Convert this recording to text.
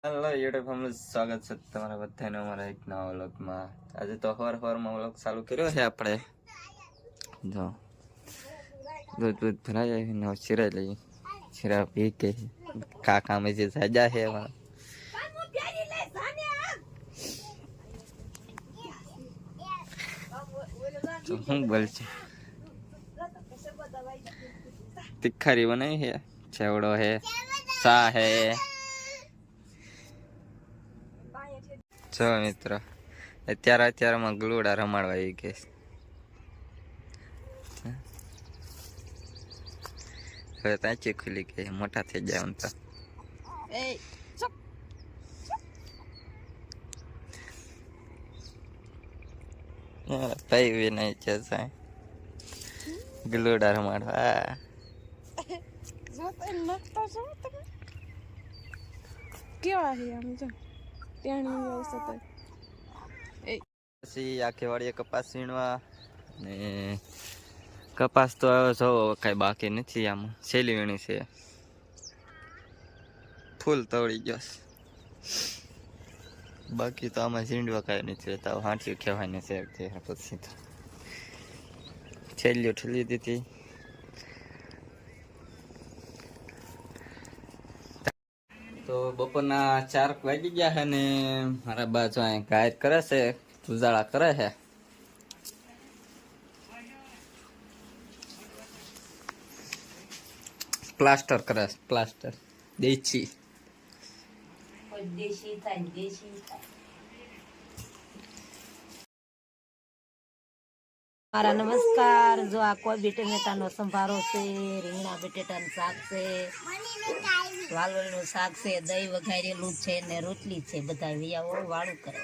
Hello YouTube family, સ્વાગત છે તમારા બધાને અમારા એક નવા વ્લોગમાં। આજે તો હવારમાં વ્લોગ ચાલુ કર્યો છે આપણે। જો દૂધ ભરાઈ જાય ને શીરા લઈએ, શીરા પી કે કાકા મેં જે સાજા છે અમારા હું બોલ છે તિખારી બનાવી है, चेवड़ो है, सा है। જો મિત્રો અત્યારમાં ગ્લુડા રમાડવા આવી કે હવે તાંચી ખુલી ગઈ, મોટા થઈ જાય તો ભાઈ નહીં છે ગ્લુડા રમાડવા। પછી આખી વાડીએ કપાસ વીણવા ને કપાસ તો જો કઈ બાકી નથી, આમ છેલ્લી વીણી છે, ફૂલ તોડી ગયો। બાકી તો આમાં ઝીંડવા કઈ નથી રહેતા, હાંઠી કહેવાની છે। પછી તો છેલ્લી ઠલી દીધી। તો બપોરના 4 વાગી ગયા છે ને મારા બાજુ અહીં ગાયર કરે છે, ઉજાળા કરે છે। પ્લાસ્ટર કરે, પ્લાસ્ટર દેશી મારા નમસ્કાર। જો આ કોઈ ટમેટાનો સંભારો છે, રીંગણા બટેટાનું શાક છે, વાલોળનું શાક છે, દહીં વઘારેલું છે ને રોટલી છે। બધા વિયાઓ વાળું કરે।